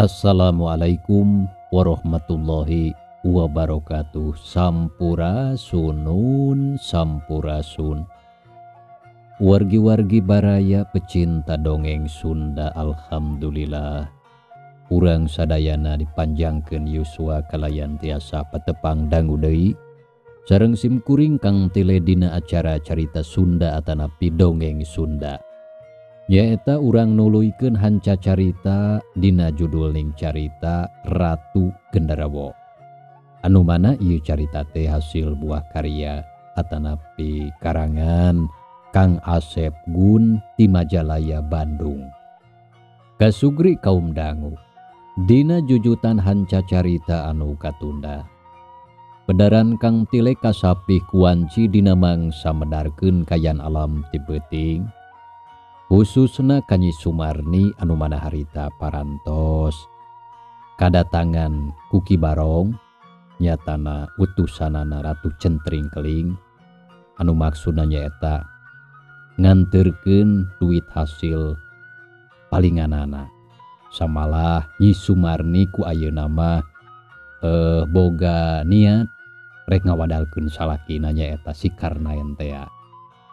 Assalamualaikum warahmatullahi wabarakatuh. Sampurasun, sampurasun. Wargi-wargi baraya pecinta dongeng Sunda, alhamdulillah. Urang sadayana dipanjangkeun yuswa kalayan tiasa patepang dangu deui. Sareng simkuring kang tile dina acara carita Sunda atanapi dongeng Sunda. Nyaeta urang nuluykeun hanca carita dina judul ning carita Ratu Gendarawo. Anu mana ieu carita teh hasil buah karya atanapi karangan Kang Asep Gun ti Majalaya Bandung. Kasugri kaum dangu dina jujutan hanca carita anu katunda. Pedaran Kang Tile kasapih kuanci dina mangsa medarkeun kayan alam ti beuting. Khususna Kanyi Sumarni anu mana harita parantos kadatangan Kuki Barong nyatana utusanana Ratu Centring Keling anu maksudna nyaeta nganterkeun duit hasil palinganana. Samalah Nyi Sumarni ku ayeuna mah boga niat rek ngawadalkeun salakina nyaeta si Karnaen teh.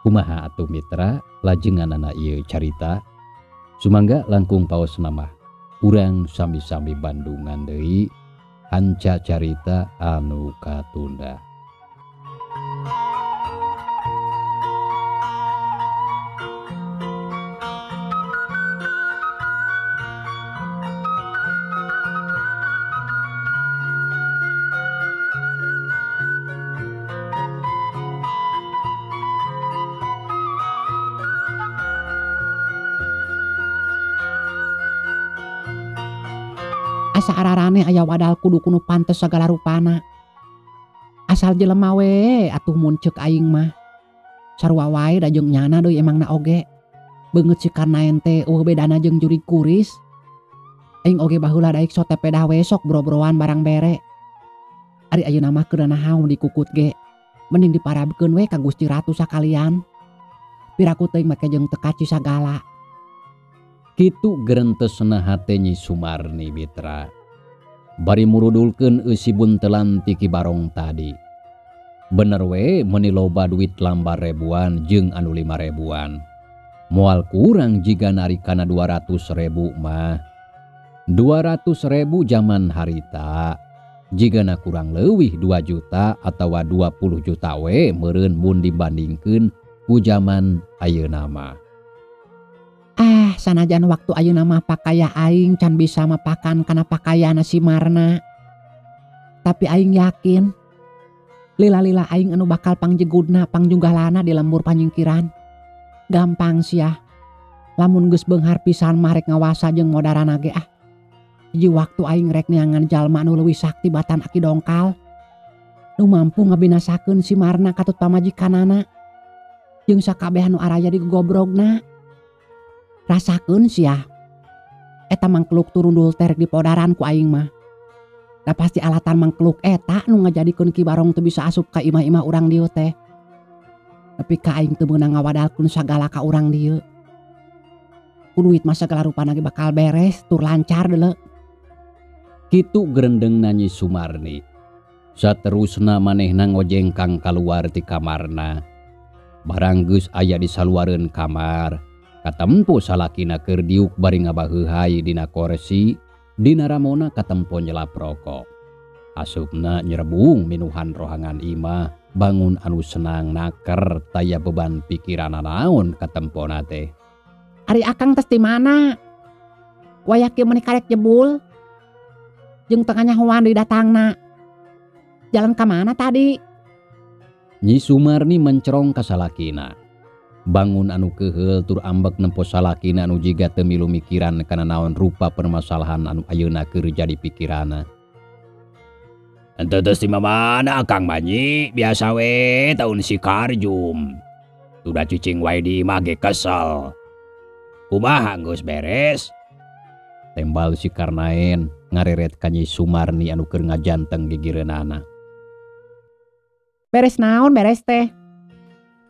Kumaha atuh mitra lajenganana ieu carita? Sumangga langkung paosna mah urang sami-sami Bandungan deui hanca carita anu katunda. Asa ararane aya wadal kudu kuno pantes sagala rupana. Asal jelema we atuh mun ceuk aing mah. Sarua wae da jeung nyana deui emangna oge. Beungeut si Karnaen teh bedana jeung juri kuris. Aing oge baheula daek sote pedah we sok bro-broan barang bere. Ari ayeuna mah keurana naon dikukut ge. Mending diparabkeun we ka Gusti Ratu sakalian. Piraku teuing make jeung teu kaci sagala. Kitu gerentesna hate Nyi Sumarni mitra. Bari murudulkeun eusi buntelan ti Ki Barong tadi. Bener we meuni loba duit lambar ribuan jeung anu 5 ribuan. Moal kurang jiga nari kana 200.000 mah. 200.000 zaman harita. Jigana kurang leuwih 2 juta atawa 20 juta we meureun mun dibandingkeun ku zaman ayeuna mah. Sanajan waktu ayeuna mah pakaya aing can bisa mapakan kana pakayana si Marna. Tapi aing yakin lila-lila aing anu bakal pangjegudna pangjunggalana di lembur panyingkiran. Gampang sia. Lamun geus beunghar pisan mah rek ngawasa jeung modarana ge ah. Hiji waktu aing rek neangan jalma anu leuwih sakti batan aki dongkal. Nu mampu ngabinasakeun si Marna katut pamajikanana. Jeung sakabeh anu araya digobrogna. Rasakeun sia. Eta mangkeluk turundul terek di podaran ku aing mah. Da pasti alatan mangkeluk eta nu ngajadikeun Ki Barong teu bisa asup ka imah-imah urang dieu teh. Tapi ka aing teu meunang ngawadalkeun sagala ka urang dieu. Ku duit mah sagala rupana ge bakal beres tur lancar deuleu. Kitu gerendengna Nyi Sumarni. Saterusna manehna ngojengkang kaluar ti kamarna. Barang geus aya di saluareun kamar. Katempo salakina keur diuk bari ngabaheuhai dina kursi, dina ramona katempo nyelap rokok. Asupna nyerebung minuhan rohangan imah, bangun anu senang naker taya beban pikiran naon katempona teh. Ari akang tes di mana? Wayah kieu meuni karek jebul. Jeung tengahnya hoan deui datangna. Jalan ka mana tadi? Nyi Sumarni mencerong ka salakina. Bangun anu keheul tur ambek nempo salakina anu jiga teu milu mikiran kana naon rupa permasalahan anu ayeuna keur jadi pikiranna. Henteu teu si mamana Kang Manyi, biasa we taun si Karjum. Sudah cicing wae di imah ge kesel. Kumaha geus beres? Tembal si Karnaen ngareret ka Nyi Sumarni anu keur ngajanteng gigireunana. Beres naon beres teh?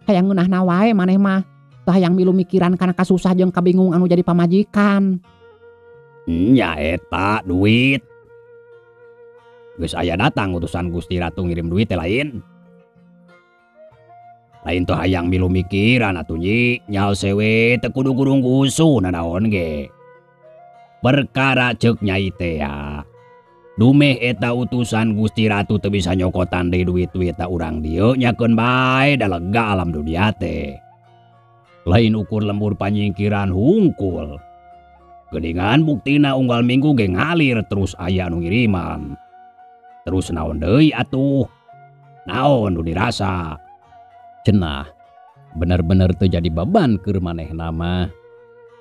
Hayang ngeunahna wae maneh mah. Teu hayang milu mikiran kana kasusah jeung kabingung anu jadi pamajikan. Nya eta duit. Geus aya datang utusan Gusti Ratu ngirim duit teh lain. Lain tuh hayang milu mikiran atuh nyi, nyaho sewe teu kudu gurung gusu nanaon ge. Perkara ceuk nyai teh ya. Dumeh eta utusan Gusti Ratu teu bisa nyokotan deui duit-duit ta urang dieu nyakeun bae da lega alam dunia teh. Lain ukur lembur panyingkiran hungkul. Gedingan buktina unggal minggu ge ngalir terus aya anu ngiriman. Terus naon deui atuh? Naon nu dirasa? Cenah, bener-bener teu jadi beban keur manehna mah.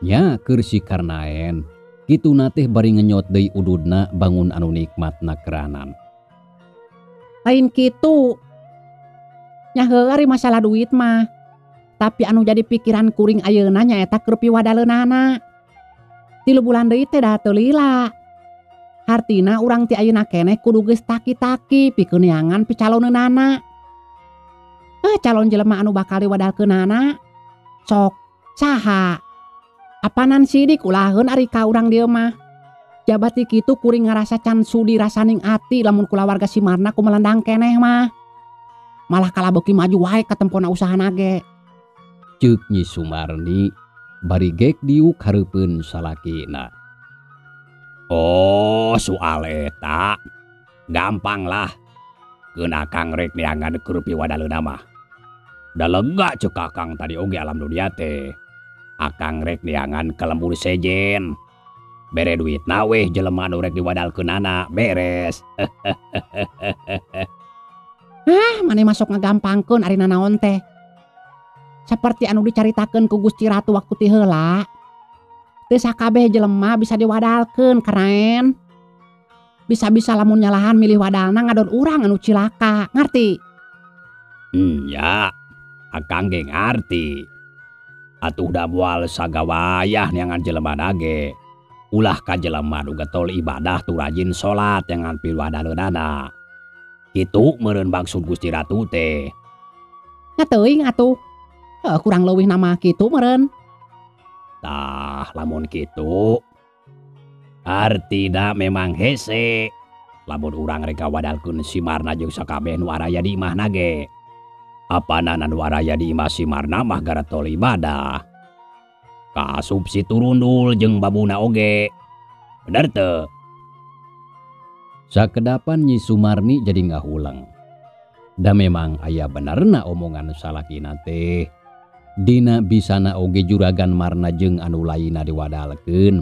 Nya keur si Karnaen, kituna teh bari ngenyot deui ududna bangun anu nikmatna keranan. Lain kitu. Nya heueuh ari masalah duit mah. Tapi anu jadi pikiran kuring ayeuna nyaeta keur piwadaleunana. 3 bulan deui teh da teu lila. Hartina urang ti ayeuna keneh kudu geus taki-taki pikeun neangan picaloneunana. Calon jelema anu bakal diwadalkeunana sok saha? Apanan sidik ulaheun ari ka urang dieu mah. Jabat ti kitu kuring ngarasa can sudi rasaning ati lamun kulawarga si Marna kumelendang keneh mah. Malah kalabeuki maju wae ka tempona usahana ge. Ceuk Nyi Sumarni bari gek diuk hareupeun salakina. Oh, soal eta gampang lah. Keun akang rek neangan keur piwadaleuna mah. Da lega ceuk akang tadi oge alam dunia teh. Akang rek neangan ke lembur sejen. Bere duitna weh jelema anu rek diwadalkeunana beres. Maneh masuk ngagampangkeun ari nanaon teh. Saperti anu dicaritakeun ku Gusti Ratu waktu ti heula. Teu sakabeh jelema bisa diwadalkeun keren. Bisa-bisa lamun nyalahan milih wadalna ngadon urang anu cilaka, ngarti? Ya, akang ge ngarti. Atuh da moal sagawayah neangan jelema ge. Ulah ka jelema nu getol ibadah tu rajin salat neangan piwadaleunana. Kitu meureun maksud Gusti Ratu teh. Ngateuing atuh. Kurang leuwih nama kitu meureun. Tah lamun kitu artina memang hese. Lamun urang rek wadalkeun si Marna jeung sakabeh nu araya di imahna ge. Apana nu araya di imah si Marna mah gara tol ibadah. Kasup si Turundul jeung babuna oge. Bener teu? Sakedapan Nyi Sumarni jadi ngahulang. Da memang aya benerna omongan salakina teh. Dina bisana oge juragan Marna jeung anu lainna diwadalkeun.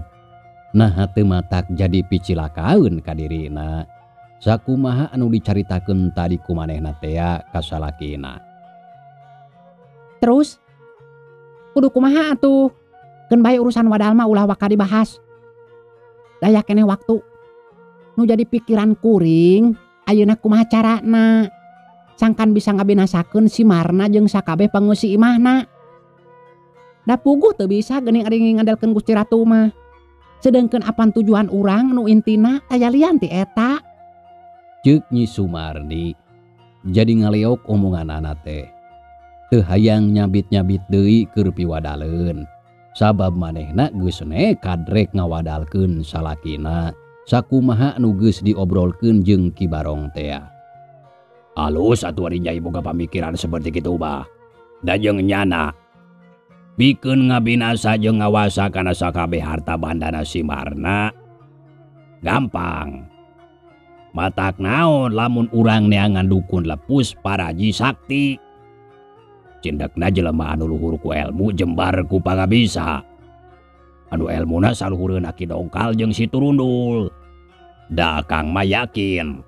Nah teu matak jadi picilakaeun ka dirina. Sakumaha anu dicaritakeun tadi ku manehna teh ka salakina. Terus kudu kumaha atuh? Keun bae urusan wadal mah ulah waka dibahas. Daya keneh waktu. Nu jadi pikiran kuring ayeuna kumaha carana sangkan bisa ngabinasakeun si Marna jeung sakabeh pangeusi imahna. Da puguh teu bisa geuning ari ngandelkeun Gusti Ratu mah. Sedengkeun apan tujuan urang nu intina aya lian ti eta. Ceuk Nyi Sumarni jadi ngaleok omonganana teh. Teu hayang nyabit-nyabit deui keur piwadaleun. Sabab manehna geus nekat rek ngawadalkeun salakina sakumaha anu geus diobrolkeun jeung Ki Barong teh. Alus atuh ari Nyai boga pamikiran seperti kitu bah. Da jeung nyana bikeun ngabinasa jeung ngawasa kana sakabeh harta bandana si Marna gampang. Matak naon lamun urang neangan dukun lepus paraji sakti. Cindekna jelema anu luhur ku elmu jembar ku pangabisa. Anu elmuna saluhureun Aki Dongkal jeung si Turundul. Da akang mah yakin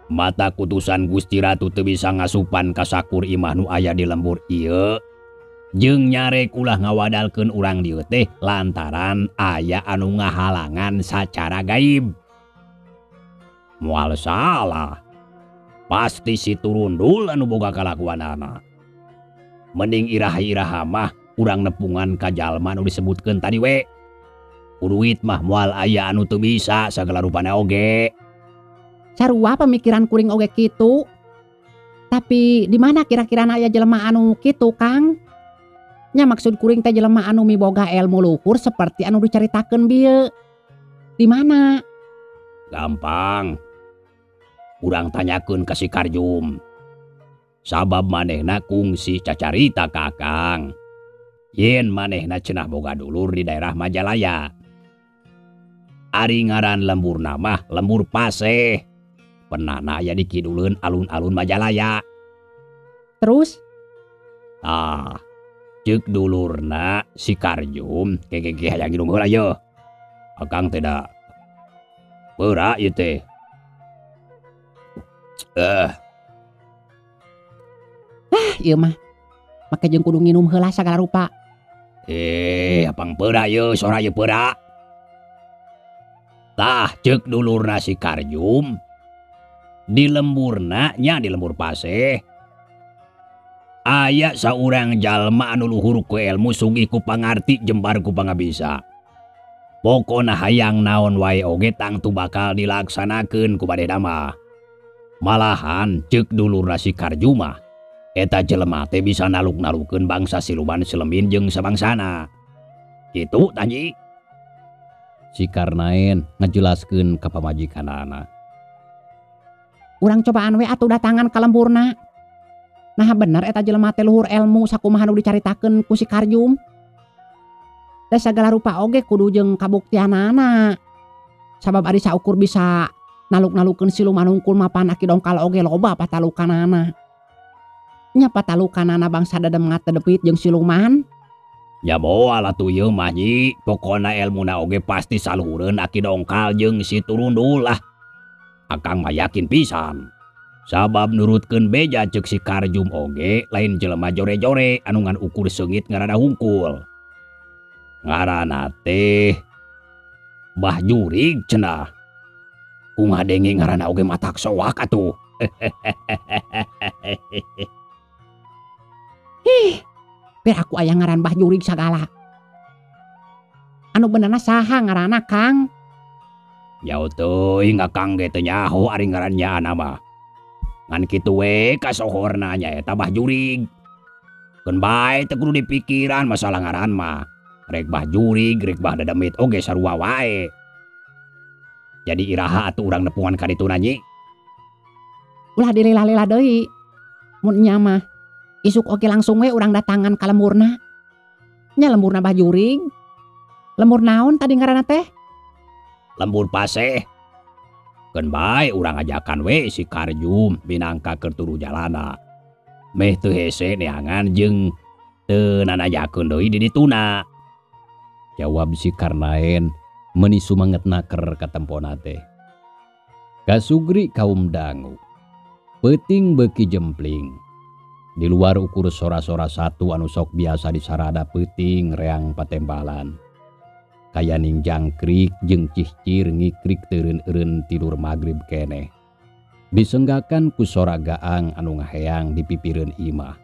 mata kutusan Gusti Ratu teu bisa ngasupan ka sakur imah nu aya di lembur ieu. Jeung nyarek ulah ngawadalkeun urang dieu teh lantaran aya anu ngahalangan sacara gaib. Moal salah. Pasti si Turundul anu boga kalakuanana. Mending iraha-iraha mah urang nepungan ka jalma anu disebutkeun tadi we. Uduit mah moal aya anu teu bisa sagala rupana oge. Sarua pemikiran kuring oge kitu. Tapi di mana kira-kirana aya jelema anu kitu, Kang? Nya maksud kuring teh jelema anu miboga ilmu luhur seperti anu dicaritakeun bieu. Di mana? Gampang. Urang tanyakeun ka si Karjum. Sabab manehna kungsi cacarita ka Akang. Yen manehna cenah boga dulur di daerah Majalaya. Ari ngaran lemburna mah Lembur Paseh. Pernahna aya di kiduleun alun-alun Majalaya. Terus? Ceuk dulurna si Karjum keke hayang nginum heula yeuh. Akang teh da beura ieu teh. Ieu mah make jeung kudu nginum heula sagala rupa. Apang beura yeuh sora yeuh beura. Tah ceuk dulurna si Karjum di lemburna nya di Lembur Paseh aya saurang jalma anu luhur ku ilmu sugih ku pangarti jembar ku pangabisa. Pokona hayang naon wae oge tangtu bakal dilaksanakeun ku badena mah. Malahan ceuk dulurna si Karjum mah eta jelema teh bisa naluk-nalukeun bangsa siluman Selemin jeung sabangsana. Kitu Tanji. Si Karnaen ngajelaskeun ka pamajikanana. Urang cobaan we atuh datangan ka lemburna. Nah bener eta jelema teh luhur ilmu sakumaha nu dicaritakeun ku si Karjum. Da sagala rupa oge kudu jeung kabuktianana. Sabab ari saukur bisa naluk-nalukeun siluman hungkul mapan aki dongkal oge loba patalukanana. Nya patalukanana bangsa dadem ngatedepit jeung siluman. Ya moal atuh ieu mah Nyi, pokona elmuna oge pasti saluhureun aki dongkal jeung si turundul lah. Akang mah yakin pisan. Sabab nurutkeun beja ceuk si Karjum oge lain jelema jore-jore anu ngan ukur seungit ngaranna hungkul. Ngaranna teh Mbah Jurig cenah. Ku ngadenge ngaranna oge matak soak atuh. Biar aku aya ngaran Mbah Jurig sagala. Anu benerna saha ngaranna Kang? Yau teuing Akang ge teu nyaho ari ngarannya ana mah. Ngan kitu we kasohorna nya eta Mbah Jurig. Keun bae teu kudu dipikiran masalah ngaran mah. Rek Mbah Jurig, rek Mbah Dademit oge sarua wae. Jadi iraha atuh urang nepungan ka ditu Nyi. Ulah dilila-lila deui. Mun nya mah isuk oge langsung we urang datangan ka lemburna. Nya lemburna Mbah Jurig. Lembur naon tadi ngaranna teh? Lembur Paseh. Keun bae urang ajakan we si Karjum minangka keur turu jalana. Meh teu hese neangan jeung teu nanajakeun deui di dituna. Jawab si Karnaen meuni sumangetna keur ka tempona teh. Kasugri kaum dangu. Peuting beuki jempling. Di luar ukur sora-sora satu anu sok biasa disarada peuting reang patembalan. Kayaning jangkrik jeung cihcir ngikrik teureun-eureun tidur magrib keneh. Disenggakan ku sora gaang anu ngaheang di pipireun imah.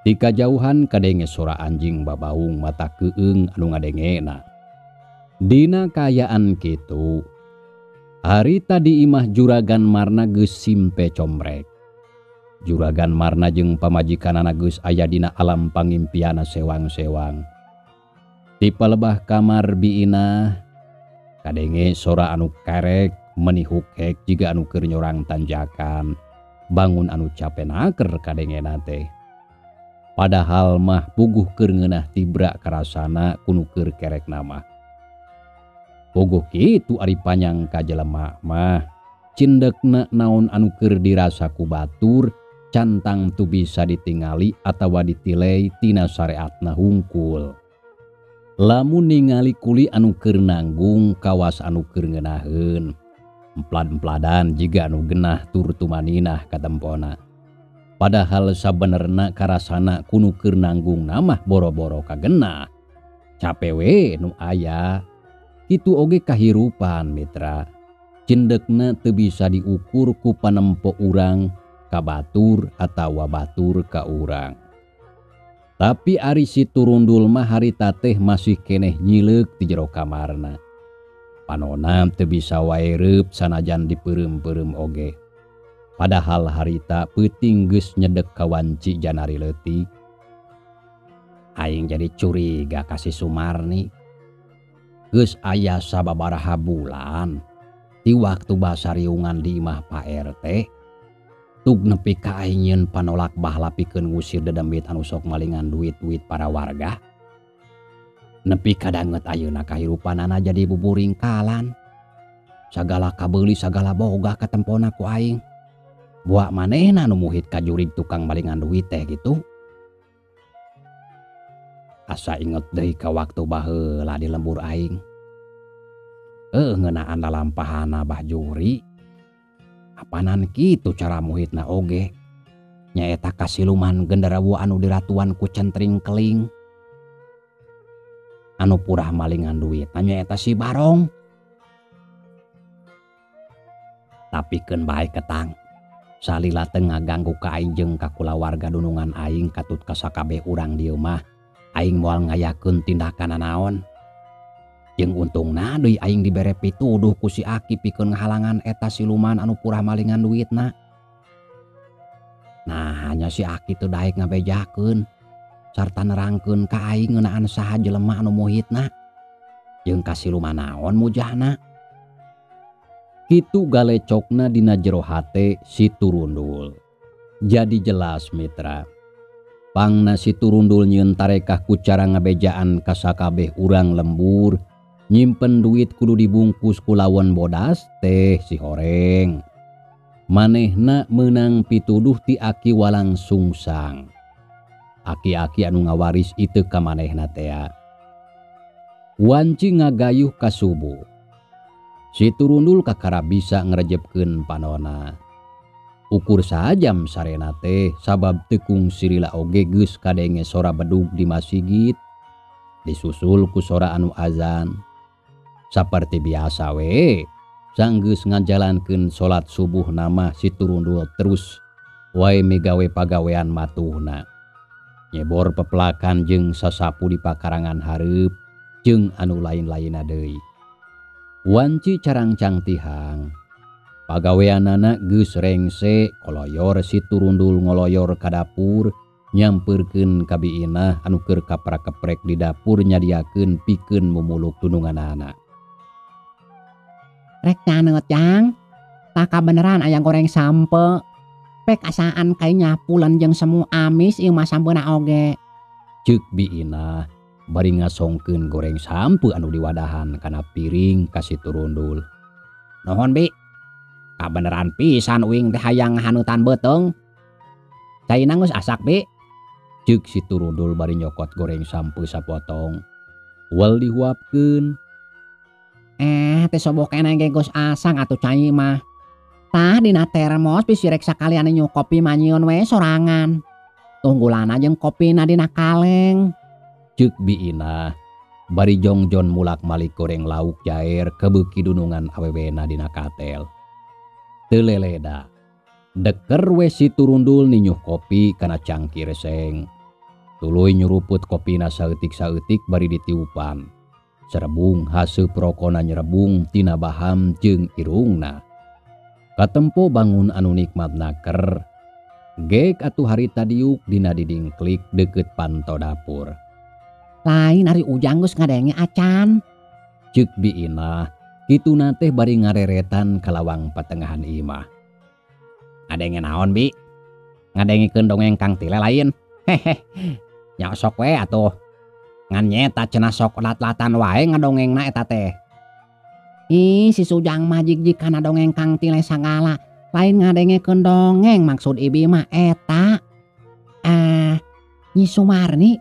Di kajauhan kadenge sora anjing babaung mata keueung anu ngadengena. Dina kaayaan kitu, harita di imah Juragan Marna geus simpe comrek. Juragan Marna jeung pamajikanana geus aya dina alam pangimpiana sewang-sewang. Di palebah kamar biina kadenge sora anu kerek menihuk hek jiga anu keur nyorang tanjakan bangun anu capenaker kadengena teh. Padahal mah puguh keur ngeunah tibra karasana kunu keur kerek nama. Puguh kitu ari panyang ka jelema mah cindekna naon anu keur dirasa ku batur cantang tu bisa ditingali atawa ditilei tina syariatna hungkul. Lamun ningali kuli anu keur nanggung kawas anu keur ngeunaheun emplad-empladan jiga anu genah tur tumaninah katempona. Padahal sabenerna karasana kunu keur nanggung namah boro-boro kagenah. Cape we nu aya. Kitu oge kahirupan mitra. Cindekna teu bisa diukur ku panempo urang ka batur atawa batur ka urang. Tapi ari si turundul mah harita teh masih keneh nyileuk di jero kamarna. Panona teu bisa wae reup sanajan dipeureum-peureum oge. Padahal harita peuting geus nyedek ka wanci janari leutik. Aing jadi curiga ka si Sumarni. Geus aya sababaraha bulan di waktu basariungan di imah Pak RT tug nepi ka aing nyeun panolak bahla pikeun ngusir dedembit anu sok malingan duit-duit para warga. Nepi kadanget ayeuna kahirupanana jadi buburingkalan. Sagala kabeuli sagala boga katempona ku aing. Buak manehna nu muhit ka jurig tukang malingan duit teh gitu. Asa inget deui ka waktu baheula di lembur aing. Ngeunaan lalampahana bah juri. Apanan kitu cara muhitna oge. Nyaeta kasiluman genderuwo anu diratuan ku centring keling. Anu purah malingan duit nyaeta si Barong. Tapi keun bae ketang. Salila teu ngaganggu ka aing jeung ka kulawarga dunungan aing katut ka sakabeh urang dieu mah aing moal ngayakeun tindakan naon. Jeung untungna deui aing dibere pituduh ku si Aki pikeun ngahalangan eta siluman anu purah malingan duitna. Nah hanya si Aki teu daek ngabejakeun sarta nerangkeun ka aing ngeunaan saha jelema anu muhitna jeung ka siluman naon mujahna. Kitu galecokna dina jero hate si Turundul. Jadi jelas mitra. Pangna si Turundul nyieun tarekah ku cara ngabejaan ka sakabeh urang lembur. Nyimpen duit kudu dibungkus ku lawon bodas teh si horeng. Manehna meunang pituduh ti Aki walang sungsang. Aki-aki anu ngawaris itu ka manehna teh. Wanci ngagayuh ka subuh. Si Turundul kakara bisa ngrejepkeun panona. Ukur sajam sarena teh sabab tekung sirila oge geus kadenge sora bedug di masjid. Disusul ku sora anu azan. Saperti biasa we, sanggeus ngajalankeun salat subuh nama si Turundul terus wae megawe pagawean matuhna. Nyebor pepelakan jeung sasapu di pakarangan hareup jeung anu lain-lainna deui. Wanci carangcang tihang. Pagaweanana geus rengse koloyor si Turundul ngoloyor ka dapur nyampeurkeun ka biina anu keur kaprak-keprek di dapur nyadiakeun pikeun mumuluk tununganana. Rek nyaneut Jang, taka beneran aya goreng sampe. Pek asaan kai nyapulen jeung semu amis ieu mah sampeuna oge. Ceuk biina bari ngasongkeun goreng sampe anu diwadahan kana piring ka si Turundul. Nuhun Bi. Kabeneran pisan uing teh hayang hanutan beuteung. Caina geus asak Bi. Ceuk si Turundul bari nyokot goreng sampe sapotong. Wal dihuapkeun. Teh sobok keneh ge geus asang atuh cai mah. Tah dina termos bisi rek sakalian nyu kopi mah nyieun we sorangan. Tunggulana jeung kopina dina kaleng. Ceuk biina bari jongjon mulak malik goreng lauk jaer kebeuki dunungan awewena dina katel. Teu leleda. Deker we si Turundul ninyuh kopi kana cangkir seng. Tuluy nyuruput kopina saeutik-saeutik bari ditiupan. Serebung haseup rokona nyerebung tina baham jeung irungna. Katempo bangun anu nikmat naker. Gek atuh harita diuk dina diding klik deukeut panto dapur. Lain ari ujang geus ngadenge acan. Ceuk biina kituna teh bari ngareretan ka lawang patengahan imah. Ngadenge naon Bi? Ngadengikeun dongeng Kang Tile lain. Hehe. Nya sok we atuh. Ngan nyeta cenah sok lat-latan wae ngadongengna eta teh. Ih si Sujang mah jig-jigana dongeng Kang Tile sagala. Lain ngadengikeun dongeng maksud ibi mah eta. Nyi Sumarni.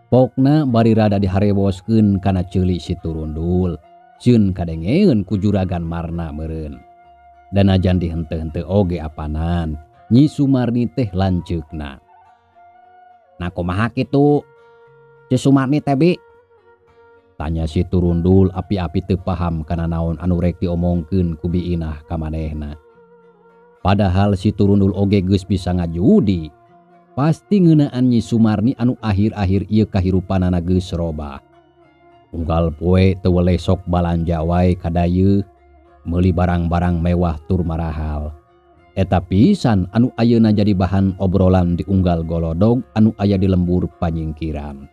Pokna bari rada dihareboskeun kana ceuli si Turundul. Sieun kadengeun ku juragan Marna meureun. Dan ajan dihenteu-henteu oge apanan. Nyi Sumarni teh lanceukna. Nah kumaha kitu? Si Sumarni teh Bi? Tanya si Turundul api-api teu paham kana naon anu rek diomongkeun ku biinah ka manehna. Padahal si Turundul oge geus bisa ngajudi. Pasti ngeunaan Nyi Sumarni anu akhir-akhir ieu kahirupanana geus robah. Unggal poe teu weleh sok balanja wae ka dayeuh meuli barang-barang mewah tur marahal. Eta pisan anu ayeuna jadi bahan obrolan di unggal golodog anu aya di lembur panyingkiran.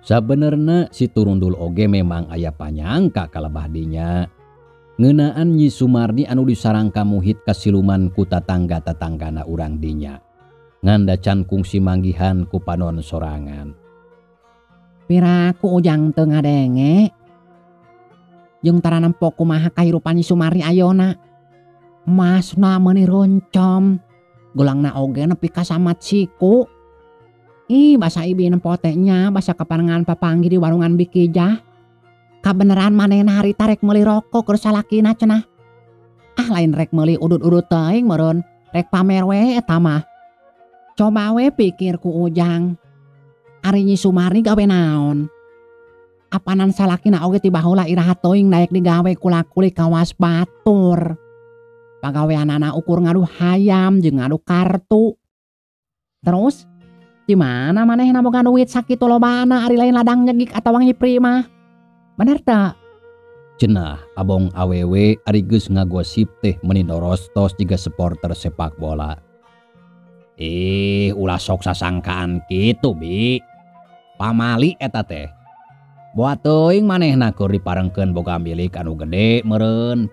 Sabenerna si Turundul oge memang aya panyangka kalebah dinya. Ngeunaan Nyi Sumarni anu disarangka muhit kasiluman ku tatangga-tatanggana urang dinya. Ngandacan kungsi manggihan ku panon sorangan. Piraku Ujang teu ngadenge. Jeung tara nempo kumaha kahirupan Nyi Sumarni ayeuna. Masna meuni roncom. Golangna oge nepi ka samat siku. Ih, basa ibi nempo teh nya basa kaparengan papanggi di warungan Bikijah. Kabeneran manehna harita rek meuli rokok keur salakina cenah. Lain rek meuli udut-udut teuing meureun, rek pamer we eta mah. Coba we pikir ku Ujang. Ari Nyi Sumarni gawe naon? Apanan salakina oge ti baheula iraha teuing daek digawe kula-kuli kawas batur. Pagaweanana ukur ngaduh hayam jeung ngaduh kartu. Terus di mana manehna boga duit sakitu lobana ari lain ladang nyegik atawa nyipri mah? Bener teu? Cenah abong awewe ari geus ngagosip teh meuni norostos jiga supporter sepak bola. Ulah sok sasangkaan kitu Bi. Pamali eta teh. Boa teuing manehna keur diparengkeun boga milik anu gede meureun.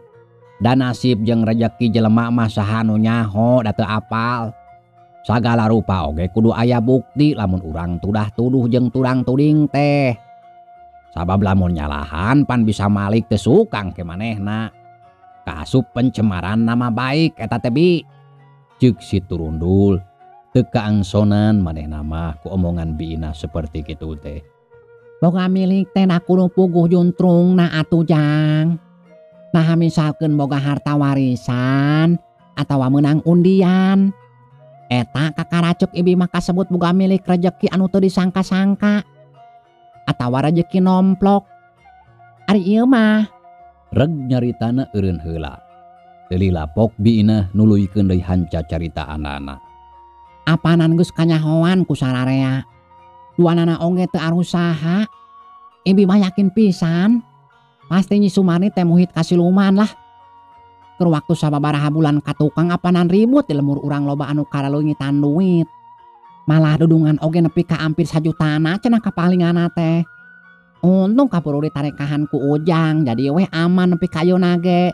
Dan nasib jeung rejeki jelema mah saha nu nyaho da teu apal. Sagala rupa oge kudu aya bukti lamun urang tudah-tuduh jeung turang tuding teh. Sabab lamun nyalahan pan bisa malik teu sukang ke manehna. Kaasup pencemaran nama baik eta teh Bi. Ceuk si Turundul teu kaangsonan manehna mah ku omongan biina seperti kitu teh. Boga milik teh na kudu puguh juntrungna atuh Jang. Nah misalkeun boga harta warisan atawa menang undian. Eta kakaracuk ibi mah kasebut boga milik rejeki anu teu disangka-sangka. Atawa rejeki nomplok. Ari ieu mah reg nyaritana eureun heula. Teu lapok biina nuluykeun deui hanca caritaanana. apanan geus kanyahoan ku sararea. Duanana oge teu arusaha. Ibi mah yakin pisan pasti Nyi Sumarni teh muhit kasiluman lah. Keur waktu sababaraha bulan ka tukang apanan ribut di lemur urang loba anu karaleungitan duit. Malah dudungan oge nepi ka ampir 1 jutana cenah kapalinganna teh. Untung kapuru ditarekahan ku Ujang jadi weh aman nepi ka ayeuna ge.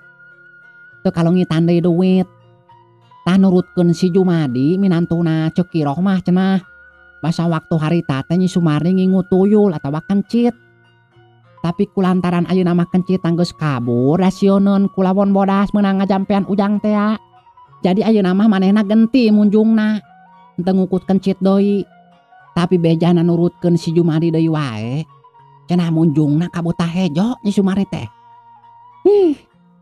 Teu kalungitan deui duit. Tah nurutkeun si Jumadi minantuna ceuk Kiroh mah cenah. Basa waktu harita teh Nyi Sumarni ngingu tuyul atawa kencit. Tapi kulantaran ayeuna mah kencit geus kabur rasioneun kulawon bodas meunang ngajampean Ujang teh. Jadi ayeuna mah manehna genti munjungna. Henteu ngukut kencit deui. Tapi bejana nurutkeun si Jumadi deui wae. Cenah munjungna kabuta hejo Nyi Sumarni teh.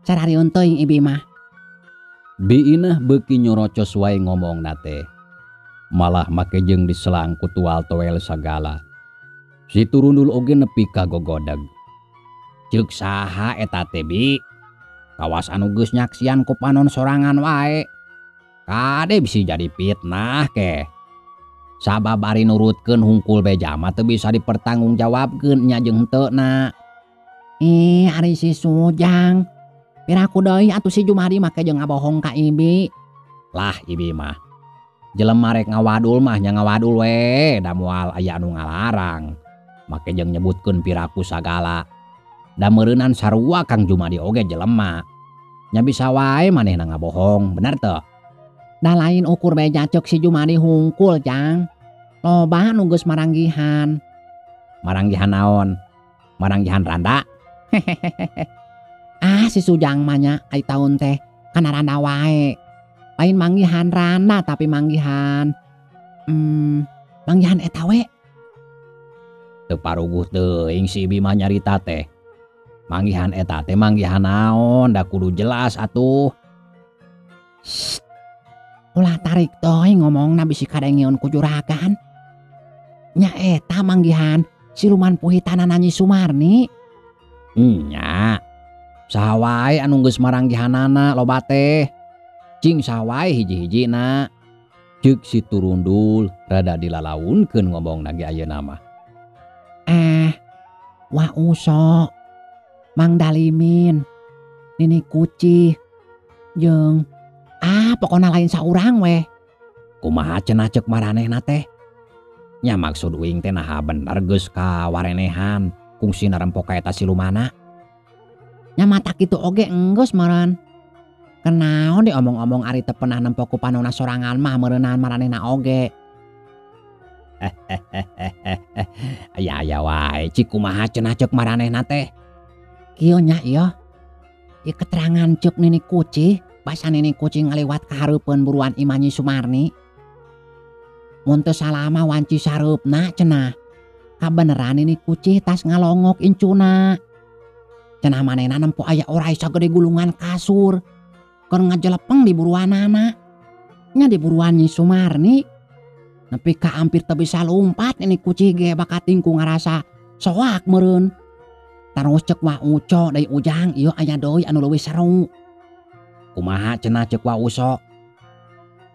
Sarariun teuing ibi mah. Biinah beuki nyorocos wae ngomongna teh. Malah make jeung diselang ku tual toel sagala. Si Turundul oge nepi ka gogodeg. Ceuk saha eta teh Bi? Kawas anu geus nyaksian ku panon sorangan wae. Kade bisi jadi fitnah ke. Sabab ari nurutkeun hungkul beja mah teu bisa dipertanggungjawabkeun nya jeung henteu-na. Ari si Sujang. Piraku deui atuh si Jumadi make jeung ngabohong ka ibi. Lah ibi mah. Jelema rek ngawadul mah nya ngawadul we, da moal aya anu ngalarang. Make jeung nyebutkeun piraku sagala. Da meureunan sarua Kang Jumadi oge jelema. Nya bisa wae manehna ngabohong, bener teu? Da lain ukur beja ceuk si Jumadi hungkul Jang. Loba nu geus maranggihan. Maranggihan naon? Maranggihan randa? Si Sujang mah nya ai taun teh kana randa wae. Lain manggihan randa tapi manggihan eta we. Teu paruguh teuing si ibi mah nyarita teh. Manggihan eta teh manggihan naon da kudu jelas atuh. Ulah tarik teuing ngomongna bisi kadengeun ku juragan. Nya eta manggihan siluman puhitanana Nyi Sumarni. Nya. Saha wae anu geus maranggihanana loba teh. Cing saha wae hiji-hijina. Ceuk si Turundul rada dilalawunkeun ngomongna ge ayeuna mah. Wa Uso, Mang Dalimin, Nini Kuci, jeung pokona lain saurang weh. Kumaha cenah ceuk maranehna teh? Nya maksud uing teh naha bener geus kawarenehan kungsi narempok ka eta silumana. Nya mata kitu oge enggeus meureun. Kenaon diomong-omong ari teu pernah nempok ku panonna sorangan mah meureunan maranehna oge. Aya wae cik kumaha cenah ceuk maranehna teh. Kieu nya ieu. Ieu keterangan ceuk Nini Kucing, basa Nini Kucing ngaliwat ka hareupeun buruan Imah Nyi Sumarni. Mun teu salah mah wanci sareupna cenah. Kabeneran Nini Kucing tas ngalongok incuna. Cenah manehna nempo aya orai sagede gulungan kasur. Keur ngajelepeng di buruanana. Nya di buruan Nyi Sumarni. Nepi ka hampir teu bisa lumpat Nini Kucing ge bakat tingku ngarasa soak meureun. Terus ceuk Wa Uco deui ujang ieu aya deui anu leuwih seru. Kumaha cenah ceuk Wa Uso?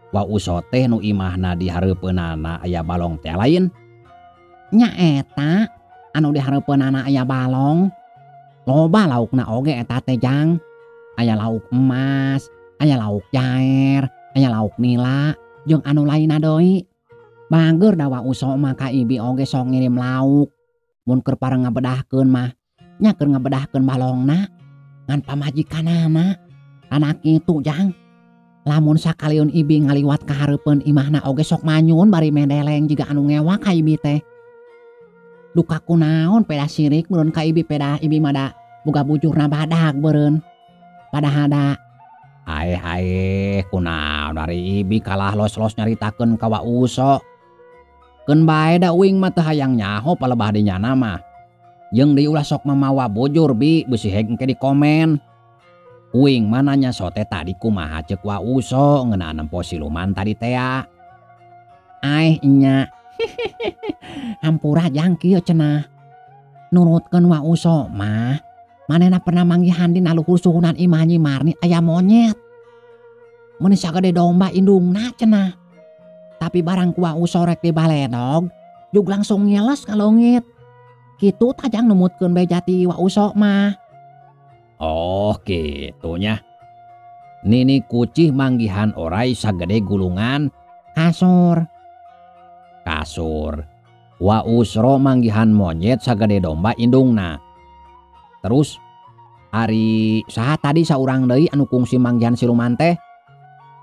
Wa Uso teh nu imahna di hareupeunana aya balong teh lain. Nya eta anu di hareupeunana aya balong. Loba laukna oge eta teh jang. Aya lauk emas, aya lauk jaer, aya lauk nila, jeung anu lainna deui. Bageur da Wa Uso mah ka Ibi oge sok ngirim lauk. Mun keur pareng ngabedahkeun mah nya keur ngabedahkeun balongna ngan pamajikanana. Anak kitu jang. Lamun sakalieun Ibi ngaliwat ka hareupeun imahna oge sok manyun bari mendeleng jiga anu ngewak ka Ibi teh. Duka kunaon peda sirik meureun ka Ibi peda Ibi mah da boga bujurna badag beureun. Padahal da hae kunaon dari Ibi kalah los-los nyaritakeun ka Wa Uso. Keun bae da uing mah teu hayang nyaho palebah dinyana mah. Jeung deui ulah sok mamawa bujur Bi beusi heg engke di komen. Uing mah nanya sote tadi kumaha ceuk Wa Uso ngeunaan nempo siluman tadi teh. Nya. Hampura jang kieu cenah. Nurutkeun Wa Uso mah manehna pernah manggihan dina luhur suhunan Imah Nyi Marni aya monyet. Mun sagede domba indungna cenah. Tapi barang ku Wa Uso rek dibaledog jug langsung ngeles ka leungit. Kitu tajang numutkeun bae jati Wa Uso mah. Oh kitu nya. Nini Kucing manggihan orai sagede gulungan kasur. Wa Uso manggihan monyet sagede domba indungna. Terus ari saha tadi saurang deui anu kungsi manggihan siluman teh?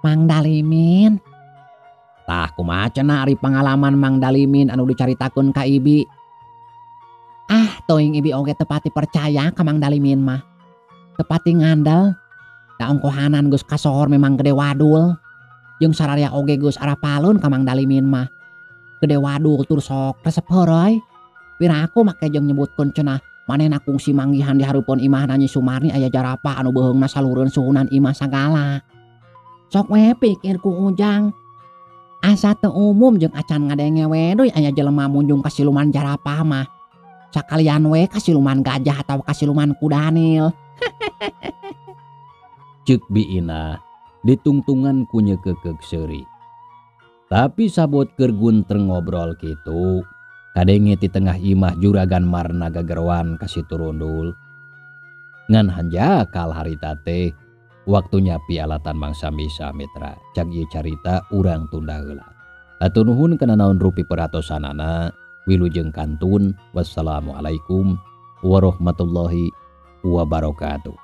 Mang Dalimin. Tah kumaha cenah ari pangalaman Mang Dalimin anu dicaritakeun ka Ibi? Teuing Ibi oge teu pati percaya ka Mang Dalimin mah. Teu pati ngandel. Da ongkohanan geus kasohor memang gede wadul. Jeung sararea oge geus arapaleun ka Mang Dalimin mah. Gede wadul tur sok resep heureuy. Piraku make jeung nyebutkeun cenah manehna kungsi manggihan di hareupeun Imahna Nyi Sumarni aya jarapa anu beuheungna salureun suhunan imah sagala. Sok we pikir ku ujang. Asa teu umum jeung acan ngadenge we deui aya jelema munjung ka siluman jarapah mah. Sakalian we ka siluman gajah atau ka siluman kudanil. Ceuk biina ditungtungan ku nyeukeukeuk seuri. Tapi sabot keur gunter ngobrol kitu, kadenge ti tengah imah juragan Marna gagerwan ka situ rundul. Ngan hanjakal harita teh waktu nyapi alatan mangsa misa mitra. Cag ieu carita urang tunda heula. Atur nuhun kana naon rupi peratosanana. Wilujeng kantun. Wassalamualaikum warahmatullahi wabarakatuh.